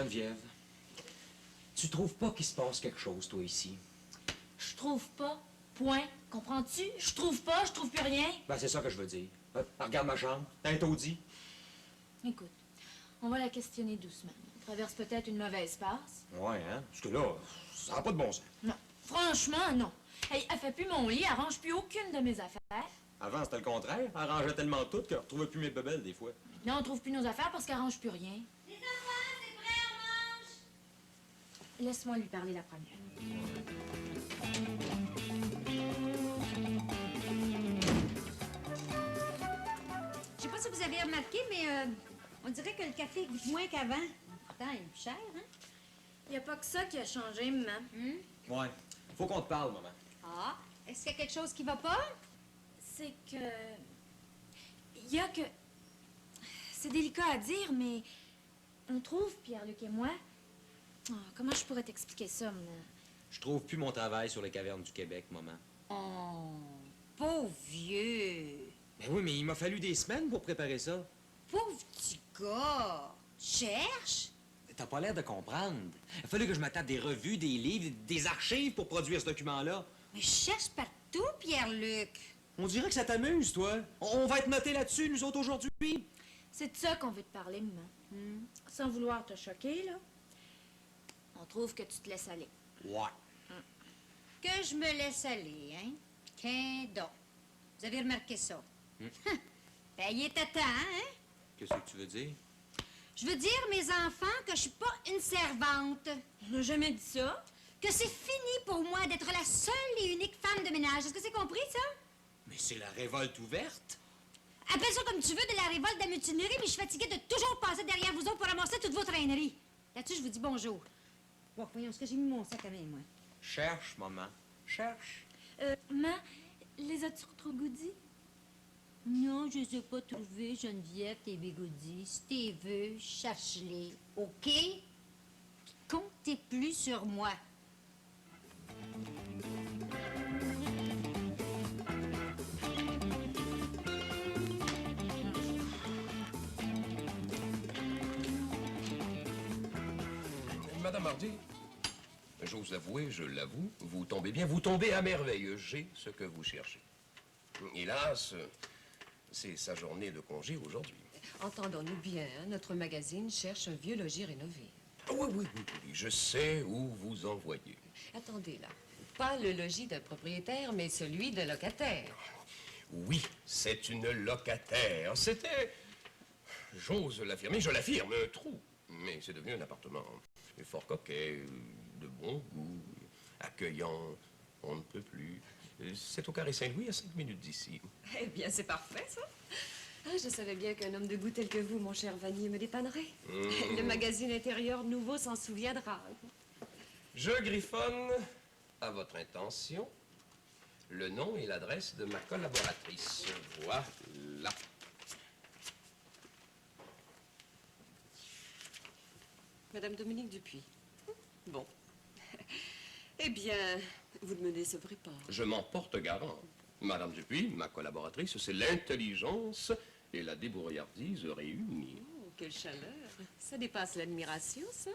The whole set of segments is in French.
Geneviève, tu trouves pas qu'il se passe quelque chose, toi, ici? Je trouve pas. Point. Comprends-tu? Je trouve pas, je trouve plus rien. Ben, c'est ça que je veux dire. Regarde ma chambre. T'as un taudis. Écoute, on va la questionner doucement. Elle traverse peut-être une mauvaise passe. Ouais, hein? Parce que là, ça n'a pas de bon sens. Non. Franchement, non. Hey, elle fait plus mon lit, elle range plus aucune de mes affaires. Avant, c'était le contraire. Elle rangeait tellement tout qu'elle retrouvait plus mes bebelles, des fois. Maintenant, on trouve plus nos affaires parce qu'elle range plus rien. Les enfants, c'est prêt, on mange! Laisse-moi lui parler la première. Je sais pas si vous avez remarqué, mais on dirait que le café goûte moins qu'avant. Pourtant, il est plus cher, hein? Y a pas que ça qui a changé, maman. Ouais. Faut qu'on te parle, maman. Ah, est-ce qu'il y a quelque chose qui va pas? C'est que... Y a que... C'est délicat à dire, mais... On trouve, Pierre-Luc et moi... Oh, comment je pourrais t'expliquer ça, moi? Je trouve plus mon travail sur les cavernes du Québec, maman. Oh, pauvre vieux. Ben oui, mais il m'a fallu des semaines pour préparer ça. Pauvre petit gars. Cherche. T'as pas l'air de comprendre. Il a fallu que je me tape des revues, des livres, des archives pour produire ce document-là. Mais je cherche partout, Pierre-Luc. On dirait que ça t'amuse, toi. On va être notés là-dessus, nous autres, aujourd'hui. C'est de ça qu'on veut te parler, maman. Sans vouloir te choquer, là. On trouve que tu te laisses aller. Ouais. Que je me laisse aller, hein? Qu'un don. Vous avez remarqué ça? Ben, il était temps, hein? Qu'est-ce que tu veux dire? Je veux dire, mes enfants, que je suis pas une servante. On n'a jamais dit ça. Que c'est fini pour moi d'être la seule et unique femme de ménage. Est-ce que c'est compris, ça? Mais c'est la révolte ouverte. Appelle ça comme tu veux, de la révolte, de la mutinerie, mais je suis fatiguée de toujours passer derrière vous autres pour ramasser toutes vos traîneries. Là-dessus, je vous dis bonjour. Bon, voyons, est-ce que j'ai mis mon sac à main, moi? Cherche, maman. Cherche. Maman, les as-tu retrogoudis? Non, je les ai pas trouvés, Geneviève, tes bigoudis. Si t'es veux, cherche-les, OK? Comptez plus sur moi. Madame Hardy, j'ose avouer, je l'avoue, vous tombez bien, vous tombez à merveille. J'ai ce que vous cherchez. Hélas, c'est sa journée de congé aujourd'hui. Entendons-nous bien, hein, notre magazine cherche un vieux logis rénové. Oui, je sais où vous envoyez. Attendez là. Pas le logis d'un propriétaire, mais celui d'un locataire. Oui, c'est une locataire. C'était, j'ose l'affirmer, je l'affirme, un trou. Mais c'est devenu un appartement fort coquet, de bon goût, accueillant, on ne peut plus. C'est au Carré Saint-Louis, à 5 minutes d'ici. Eh bien, c'est parfait, ça. Ah, je savais bien qu'un homme de goût tel que vous, mon cher Vanier, me dépannerait. Le magazine intérieur nouveau s'en souviendra. Je griffonne à votre intention le nom et l'adresse de ma collaboratrice. Voilà. Madame Dominique Dupuis. Bon. Eh bien, vous ne me décevrez pas. Je m'en porte garant. Madame Dupuis, ma collaboratrice, c'est l'intelligence et la débrouillardise réunies. Oh, quelle chaleur. Ça dépasse l'admiration, ça.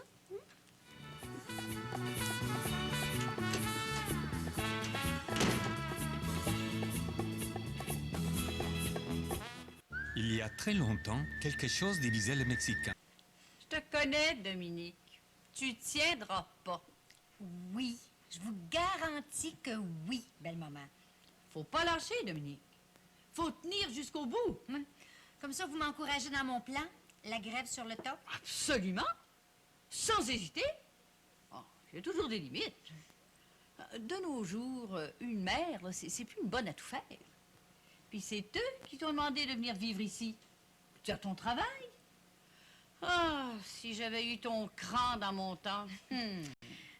Il y a très longtemps, quelque chose divisait les Mexicains. Je te connais, Dominique. Tu tiendras pas. Oui, je vous garantis que oui, belle maman. Faut pas lâcher, Dominique. Faut tenir jusqu'au bout. Comme ça, vous m'encouragez dans mon plan, la grève sur le top. Absolument. Sans hésiter. Oh, il y a toujours des limites. De nos jours, une mère, là, c'est plus une bonne à tout faire. Puis c'est eux qui t'ont demandé de venir vivre ici. Tu as ton travail. Ah, si j'avais eu ton cran dans mon temps. Vous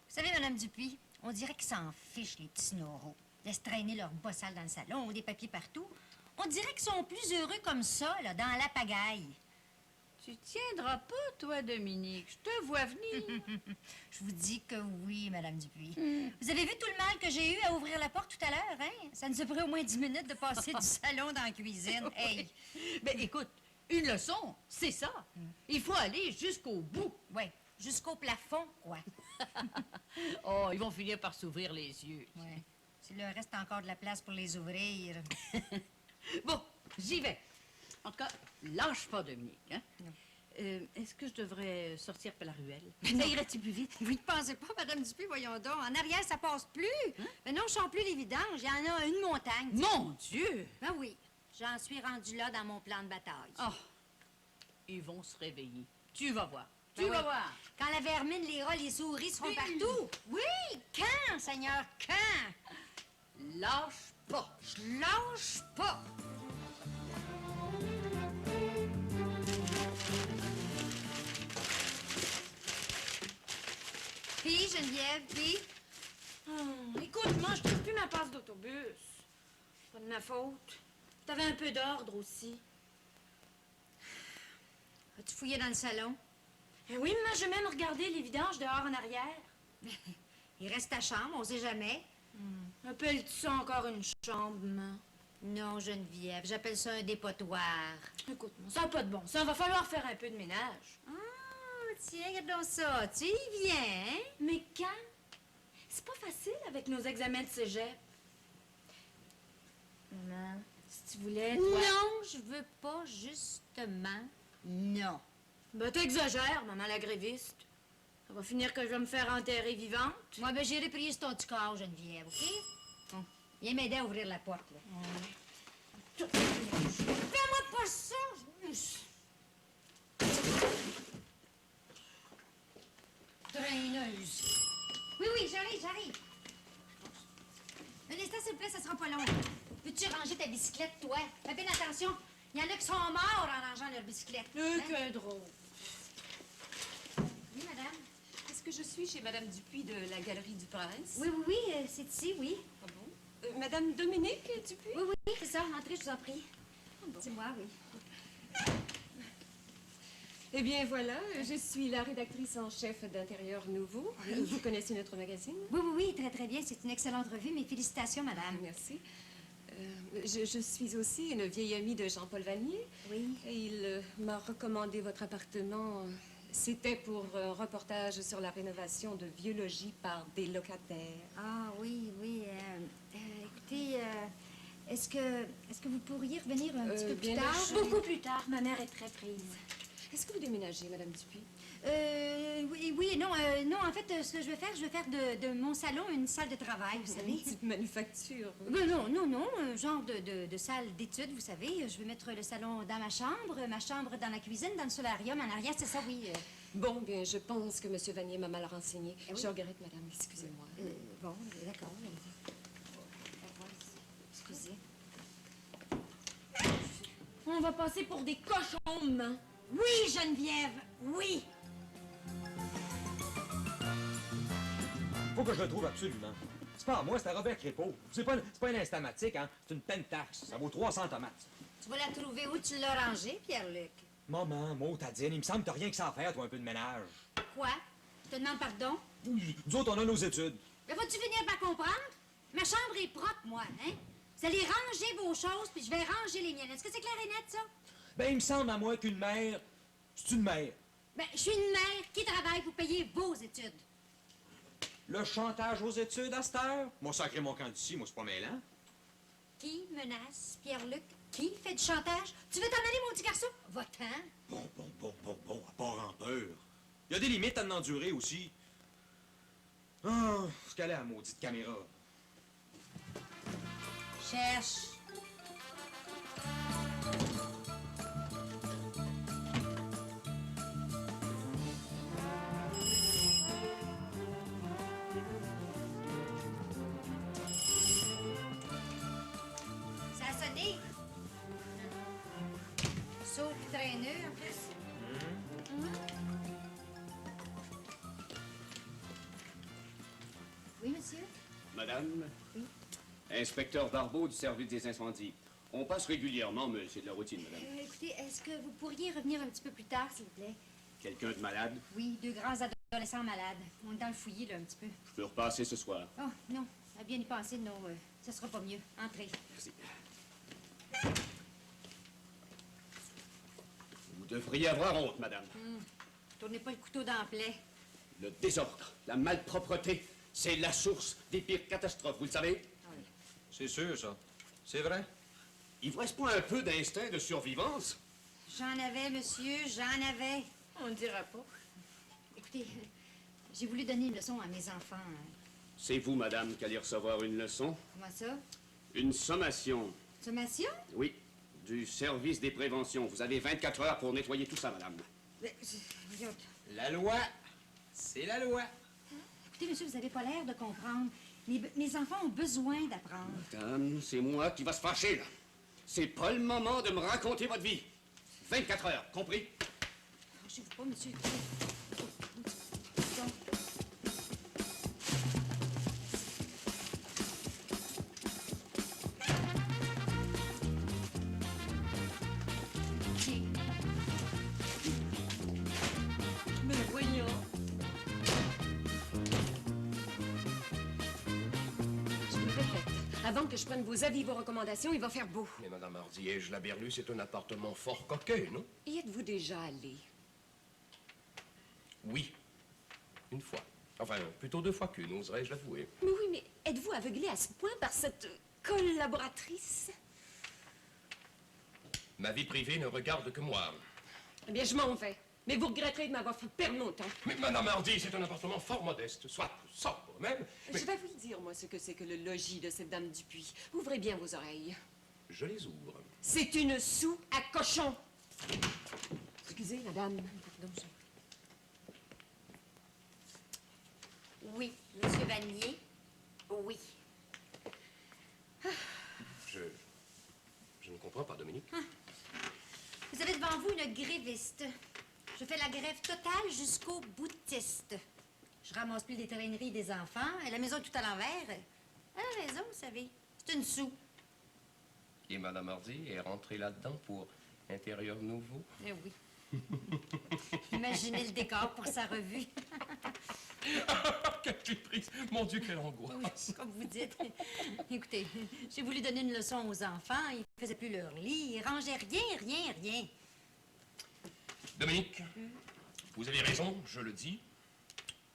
savez, Madame Dupuis, on dirait qu'ils s'en fichent, les petits noraux. Laissent traîner leur bossale dans le salon, des papiers partout. On dirait qu'ils sont plus heureux comme ça, là, dans la pagaille. Tu tiendras pas, toi, Dominique. Je te vois venir. Je vous dis que oui, Madame Dupuis. Vous avez vu tout le mal que j'ai eu à ouvrir la porte tout à l'heure, hein? Ça nous a pris au moins 10 minutes de passer du salon dans la cuisine. Hey! Ben, écoute, une leçon, c'est ça. Il faut aller jusqu'au bout. Ouais, jusqu'au plafond, quoi. Oh, ils vont finir par s'ouvrir les yeux. Ouais. S'il leur reste encore de la place pour les ouvrir. Bon, j'y vais. En tout cas, lâche pas, Dominique. Hein? Est-ce que je devrais sortir par la ruelle? Ça irait-il plus vite? Vous ne pensez pas, Madame Dupuis, voyons donc. En arrière, ça passe plus. Mais non, je sens plus les vidanges. Il y en a une montagne. Mon Dieu! Ben oui, j'en suis rendue là dans mon plan de bataille. Oh, ils vont se réveiller. Tu vas voir. Ben Tu vas oui. voir. Quand la vermine, les rats, les souris seront partout. Oui, quand, Seigneur, quand? Lâche pas. Je lâche pas. Puis, Geneviève, puis... Écoute, moi, je trouve plus ma passe d'autobus. Pas de ma faute. T'avais un peu d'ordre aussi. As-tu fouillé dans le salon? Eh oui, moi, je vais même regarder les vidanges dehors en arrière. Il reste ta chambre, on sait jamais. Appelles-tu ça encore une chambre, maman? Non, Geneviève, j'appelle ça un dépotoir. Écoute, ça n'a pas de bon sens. Va falloir faire un peu de ménage. Ah, tiens, regarde donc ça. Tu y viens, hein? Mais quand? C'est pas facile avec nos examens de cégep. Maman, si tu voulais, toi... Non, je veux pas, justement. Non. Ben, t'exagères, maman la gréviste. Ça va finir que je vais me faire enterrer vivante. Moi, ben, j'irai prier sur ton petit corps, Geneviève, OK? Bon, viens m'aider à ouvrir la porte, là. Fais-moi pas ça! Draineuse. Oui, oui, j'arrive. Un instant, s'il vous plaît, ça sera pas long. Veux-tu ranger ta bicyclette, toi? Fais bien attention. Il y en a qui sont morts en rangeant leur bicyclette. Que drôle. Oui, madame? Est-ce que je suis chez Madame Dupuis de la Galerie du Prince? Oui, c'est ici, oui. Ah bon? Madame Dominique Dupuis? Oui, c'est ça. Entrez, je vous en prie. C'est moi, oui. Eh bien, voilà, je suis la rédactrice en chef d'Intérieur Nouveau. Vous connaissez notre magazine? Oui, très, très bien. C'est une excellente revue. Mes félicitations, madame. Merci. Je suis aussi une vieille amie de Jean-Paul Vanier. Oui. Et il m'a recommandé votre appartement. C'était pour un reportage sur la rénovation de vieux logis par des locataires. Ah, oui. Écoutez, est-ce que vous pourriez revenir un petit peu plus bien tard? sûr. Beaucoup plus tard, ma mère est très prise. Est-ce que vous déménagez, Madame Dupuis? Oui, non, en fait, ce que je vais faire de mon salon une salle de travail, vous savez. Une petite manufacture. Non, un genre de salle d'études, vous savez. Je vais mettre le salon dans ma chambre dans la cuisine, dans le solarium en arrière, c'est ça, oui. Bon, bien, je pense que M. Vanier m'a mal renseigné. Eh oui. Je regrette, Madame, excusez-moi. Bon, d'accord. Excusez. On va passer pour des cochons, maman. Oui, Geneviève, oui. Faut que je le trouve absolument. C'est pas à moi, c'est à Robert Crépeau. C'est pas un instamatique, hein. C'est une pentaxe. Ça vaut 300 tomates. Tu vas la trouver où tu l'as rangée, Pierre-Luc? Maman, Tadine, il me semble que t'as rien que ça à faire, toi, un peu de ménage. Quoi? Je te demande pardon? Nous autres, on a nos études. Mais vas-tu finir par comprendre? Ma chambre est propre, moi, hein? Vous allez ranger vos choses, puis je vais ranger les miennes. Est-ce que c'est clair et net, ça? Ben, il me semble à moi qu'une mère, c'est une mère. Ben, je suis une mère qui travaille pour payer vos études. Le chantage aux études à cette heure? Moi, sacré mon camp d'ici, moi, c'est pas mêlant. Qui menace Pierre-Luc? Qui fait du chantage? Tu veux t'en aller, mon petit garçon? Va-t'en. Bon, à part en peur. Il y a des limites à en endurer aussi. Ah, ce qu'elle est, la maudite caméra. Cherche. Ça a sonné. Saut traîneux, en plus. Oui, monsieur? Madame? Oui. Inspecteur Barbeau du service des incendies. On passe régulièrement, mais c'est de la routine, madame. Écoutez, est-ce que vous pourriez revenir un petit peu plus tard, s'il vous plaît? Quelqu'un de malade? Oui, 2 grands adolescents malades. On est dans le fouillis, là, un petit peu. Je peux repasser ce soir. Oh, non. À bien y penser, non. Ça sera pas mieux. Entrez. Merci. Vous devriez avoir honte, madame. Tournez pas le couteau dans la plaie. Le désordre, la malpropreté, c'est la source des pires catastrophes, vous le savez? C'est sûr, ça. C'est vrai. Il vous reste pas un peu d'instinct de survivance? J'en avais, monsieur, j'en avais. On ne dira pas. Écoutez, j'ai voulu donner une leçon à mes enfants. C'est vous, madame, qui allez recevoir une leçon? Comment ça? Une sommation. Sommation? Oui, du service des préventions. Vous avez 24 heures pour nettoyer tout ça, madame. Voyons. La loi, c'est la loi. Écoutez, monsieur, vous n'avez pas l'air de comprendre. Mes enfants ont besoin d'apprendre. Madame, c'est moi qui va se fâcher, là. C'est pas le moment de me raconter votre vie. 24 heures, compris? Fâchez-vous pas, monsieur. Écoutez. Mais voyons. Je me répète, avant que je prenne vos avis, vos recommandations, il va faire beau. Mais Madame Hardy, ai-je la berlue, c'est un appartement fort coquet, non? Y êtes-vous déjà allé? Oui. Une fois. Enfin, plutôt 2 fois qu'une, oserais-je l'avouer. Mais oui, mais êtes-vous aveuglé à ce point par cette collaboratrice? Ma vie privée ne regarde que moi. Eh bien, je m'en vais. Mais vous regretterez de m'avoir fait perdre mon temps. Mais Madame Hardy, c'est un appartement fort modeste, soit sobre même. Mais Je vais vous le dire, moi, ce que c'est que le logis de cette dame Dupuis. Ouvrez bien vos oreilles. je les ouvre. C'est une soue à cochon. Excusez, madame. Pardon, Oui, monsieur Vanier. Oui. Je ne comprends pas, Dominique. Vous avez devant vous une gréviste. Je fais la grève totale jusqu'au boutiste. Je ramasse plus les traîneries des enfants. Et la maison est tout à l'envers. Elle a raison, vous savez. C'est une soue. Et Madame Hardy est rentrée là-dedans pour intérieur nouveau. Eh oui. Imaginez le décor pour sa revue. Quelle surprise! Mon Dieu, quelle angoisse! Comme vous dites. Écoutez, j'ai voulu donner une leçon aux enfants. Ils ne faisaient plus leur lit. Ils rangeaient rien. Dominique, vous avez raison, je le dis.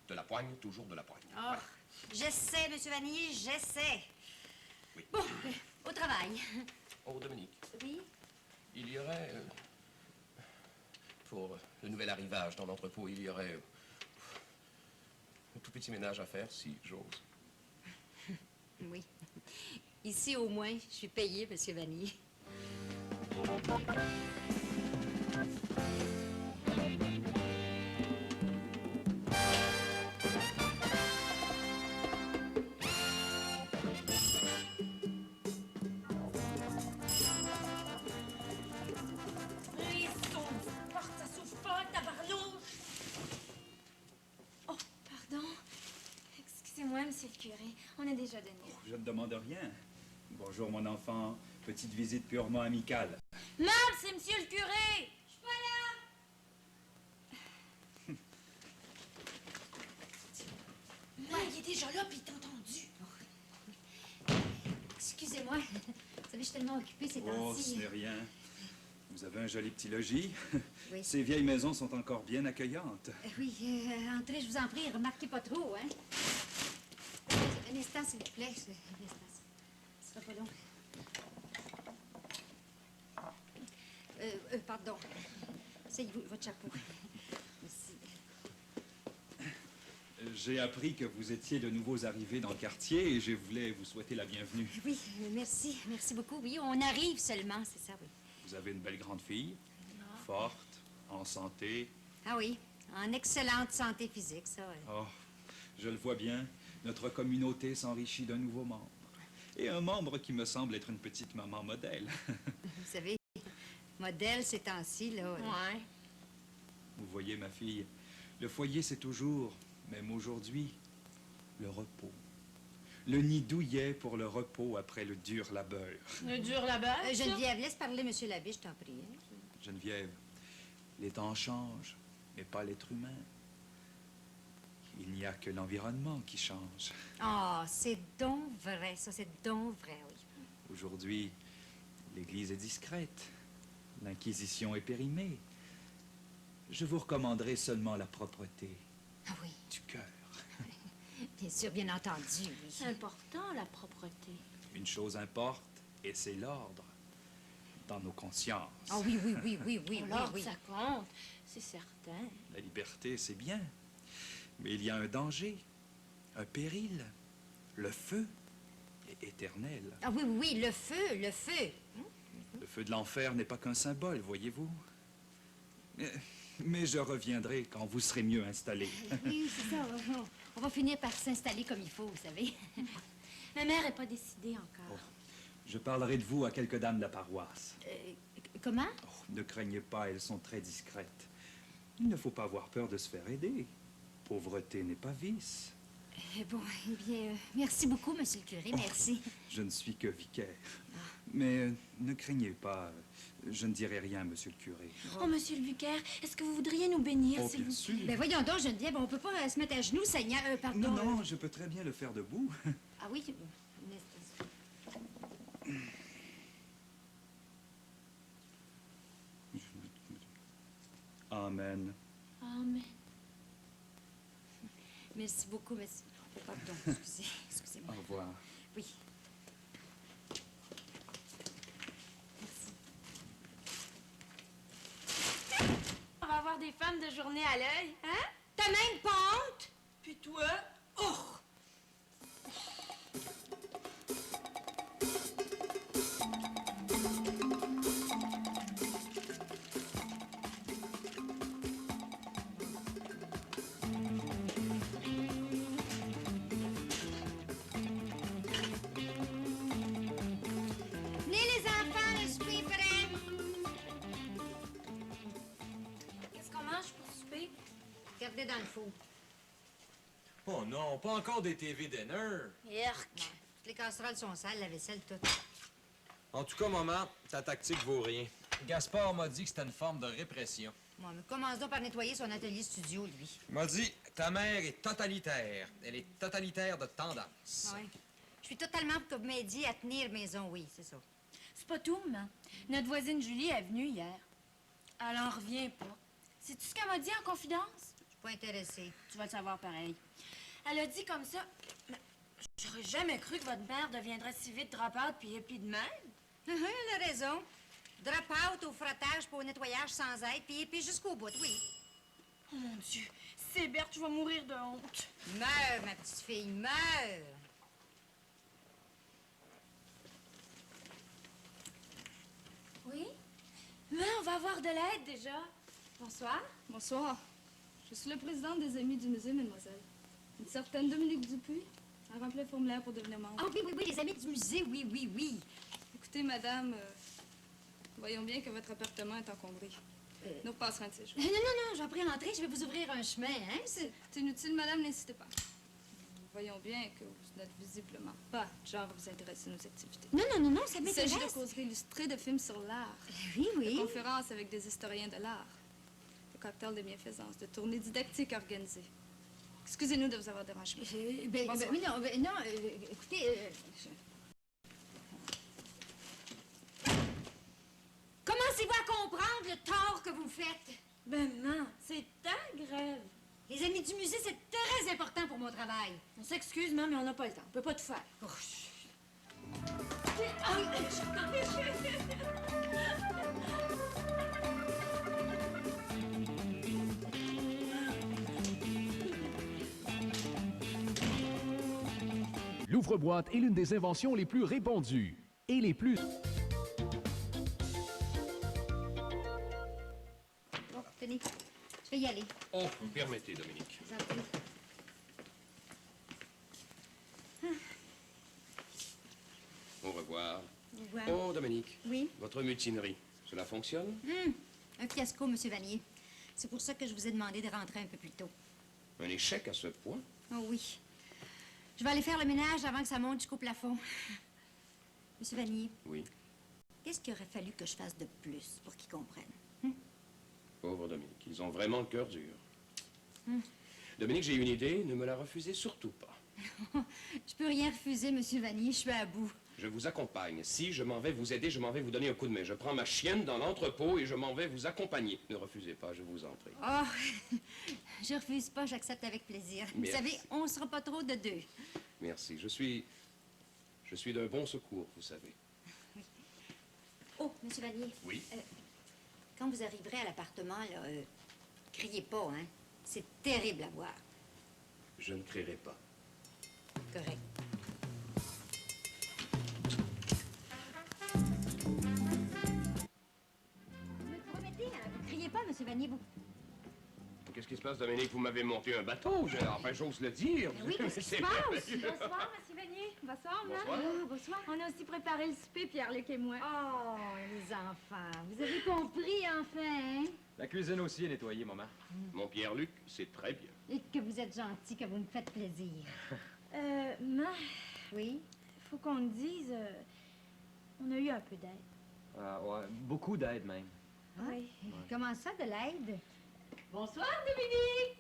De la poigne, toujours de la poigne. Oh, Voilà. j'essaie, monsieur Vanier, j'essaie. Oui. Bon, au travail. Oh, Dominique, Oui? il y aurait... pour le nouvel arrivage dans l'entrepôt, il y aurait... un tout petit ménage à faire, si j'ose. Oui. Ici, au moins, je suis payée, monsieur Vanier. Porte, ça s'ouvre pas, tabarlouche! Oh, pardon. Excusez-moi, monsieur le curé. On a déjà donné. Je ne demande rien. Bonjour, mon enfant. Petite visite purement amicale. Maman, c'est monsieur le curé! Je suis pas là! Ouais, il est déjà là, puis il t'a entendu. Excusez-moi. Vous savez, je suis tellement occupée ces Oh, temps-ci. ce n'est rien. Vous avez un joli petit logis. Oui. Ces vieilles maisons sont encore bien accueillantes. Oui, entrez, je vous en prie, remarquez pas trop, hein. Un instant, s'il vous plaît. Un instant. Ce sera pas long. Pardon. Essayez-vous votre chapeau. Merci. J'ai appris que vous étiez de nouveaux arrivés dans le quartier et je voulais vous souhaiter la bienvenue. Oui, merci. Merci beaucoup. Oui, on arrive seulement, c'est ça, oui. Vous avez une belle grande fille, forte, en santé. Ah oui, en excellente santé physique, ça. Oh, je le vois bien. Notre communauté s'enrichit d'un nouveau membre. Et un membre qui me semble être une petite maman modèle. Vous savez, modèle ces temps-ci, là. Ouais. Vous voyez, ma fille, le foyer, c'est toujours, même aujourd'hui, le repos. Le nid douillet pour le repos après le dur labeur. Le dur là-bas. Geneviève, laisse parler monsieur l'abbé, je t'en prie. Hein? Geneviève, les temps changent, mais pas l'être humain. Il n'y a que l'environnement qui change. Ah, c'est donc vrai, ça, c'est donc vrai, oui. Aujourd'hui, l'Église est discrète. L'Inquisition est périmée. Je vous recommanderai seulement la propreté. Ah oui, du cœur. bien sûr, bien entendu, oui. C'est important, la propreté. Une chose importe, et c'est l'ordre dans nos consciences. Ah oui, oui, oui, oui, oui, oui, Alors, oui. ça compte, c'est certain. La liberté, c'est bien. Mais il y a un danger, un péril. Le feu est éternel. Ah oui, oui, oui, le feu, le feu. Le feu de l'enfer n'est pas qu'un symbole, voyez-vous. Mais je reviendrai quand vous serez mieux installés. Oui, c'est ça. On va finir par s'installer comme il faut, vous savez. Ma mère n'est pas décidée encore. Je parlerai de vous à quelques dames de la paroisse. Comment? Oh, ne craignez pas, elles sont très discrètes. Il ne faut pas avoir peur de se faire aider. Pauvreté n'est pas vice. Bon, eh bien, merci beaucoup, monsieur le curé, merci. Je ne suis que vicaire. Mais ne craignez pas, je ne dirai rien, monsieur le curé. Oh, monsieur le vicaire, est-ce que vous voudriez nous bénir, Oh, s'il bien vous sûr. plaît? Ben voyons donc, Geneviève, on peut pas se mettre à genoux, Seigneur, pardon. Non, non, je peux très bien le faire debout. Ah oui, un instant. Amen. Amen. Merci beaucoup, merci. Oh, pardon, excusez-moi. Au revoir. Oui. On va avoir des femmes de journée à l'œil, hein? T'as même pas honte? Puis toi? Oh! Venez les enfants, le souper est prêt. Qu'est-ce qu'on mange pour souper? Regardez dans le four. Oh non, pas encore des TV dinner. Yerk. Toutes les casseroles sont sales, la vaisselle, tout. En tout cas, maman, ta tactique vaut rien. Gaspard m'a dit que c'était une forme de répression. Bon, mais commence donc par nettoyer son atelier studio, lui. Il m'a dit, ta mère est totalitaire. Elle est totalitaire de tendance. Oui. Je suis totalement pour que vous m'aidiez à tenir maison, oui, c'est ça. C'est pas tout, maman. Notre voisine Julie est venue hier. Elle en revient pas. Sais-tu ce qu'elle m'a dit en confidence? Je suis pas intéressée. Tu vas le savoir pareil. Elle a dit comme ça, mais j'aurais jamais cru que votre mère deviendrait si vite drop-out puis hippie de même. Elle a raison. Drop-out au frottage pour au nettoyage sans aide, puis jusqu'au bout, oui. Oh mon Dieu, c'est Berthe, je vais mourir de honte. Meurs, ma petite fille, meurs. Oui? Mais on va avoir de l'aide déjà. Bonsoir. Bonsoir. Je suis la présidente des Amis du musée, mademoiselle. Une certaine Dominique Dupuis a rempli le formulaire pour devenir membre. Ah oui, oui, oui, les amis du musée, oui, oui, oui. Écoutez, madame, voyons bien que votre appartement est encombré. Nous repasserons un de ces jours. Non, non, non, j'en prie, entrez, je vais vous ouvrir un chemin, hein. C'est inutile, madame, n'insistez pas. Voyons bien que vous n'êtes visiblement pas du genre à vous intéresser à nos activités. Non, non, non, non, ça Il m'intéresse. s'agit de causeries illustrées, de films sur l'art, Oui, oui. de conférences avec des historiens de l'art, de cocktails de bienfaisance, de tournées didactiques organisées. Excusez-nous de vous avoir dérangé. Bonsoir. Oui, non, non, écoutez, commencez-vous à comprendre le tort que vous faites? Ben non, c'est ta grève. Les amis du musée, c'est très important pour mon travail. On s'excuse, maman, mais on n'a pas le temps. On peut pas tout faire. Oh, L'ouvre-boîte est l'une des inventions les plus répandues et les plus... Bon, tenez, je vais y aller. Oh, vous me permettez, Dominique. Ça va. Au revoir. Au revoir. Oh, Dominique. Oui? Votre mutinerie, cela fonctionne? Un fiasco, monsieur Vanier. C'est pour ça que je vous ai demandé de rentrer un peu plus tôt. Un échec à ce point? Oh oui. Je vais aller faire le ménage avant que ça monte jusqu'au plafond. Monsieur Vanier, Oui. qu'est-ce qu'il aurait fallu que je fasse de plus pour qu'ils comprennent? Pauvre Dominique, ils ont vraiment le cœur dur. Dominique, j'ai une idée, ne me la refusez surtout pas. Je peux rien refuser, Monsieur Vanier, je suis à bout. Je vous accompagne. Si je m'en vais vous aider, je m'en vais vous donner un coup de main. Je prends ma chienne dans l'entrepôt et je m'en vais vous accompagner. Ne refusez pas, je vous en prie. Oh, je refuse pas, j'accepte avec plaisir. Vous Merci. savez, on sera pas trop de deux. Merci. Je suis d'un bon secours, vous savez. Oh, Monsieur Vanier. Oui. Quand vous arriverez à l'appartement, là, criez pas, hein. C'est terrible à voir. Je ne crierai pas. Correct. Vous me promettez, hein? Vous criez pas, Monsieur Vanier, vous. Qu'est-ce qui se passe, Dominique? Vous m'avez monté un bateau. Enfin, j'ose le dire. Oui, qu'est-ce qui se C'est passe? merveilleux. Bonsoir, Monsieur Vanier. Bonsoir, Maman. Bonsoir. Ah, bonsoir. On a aussi préparé le souper, Pierre-Luc et moi. Oh, les enfants, vous avez compris, enfin, hein? La cuisine aussi est nettoyée, maman. Mon Pierre-Luc, c'est très bien. Et que vous êtes gentil, que vous me faites plaisir. Ma, Oui? faut qu'on te dise, on a eu un peu d'aide. Ouais, beaucoup d'aide, même. Ah, Oui. Comment ça, de l'aide? Bonsoir, Dominique!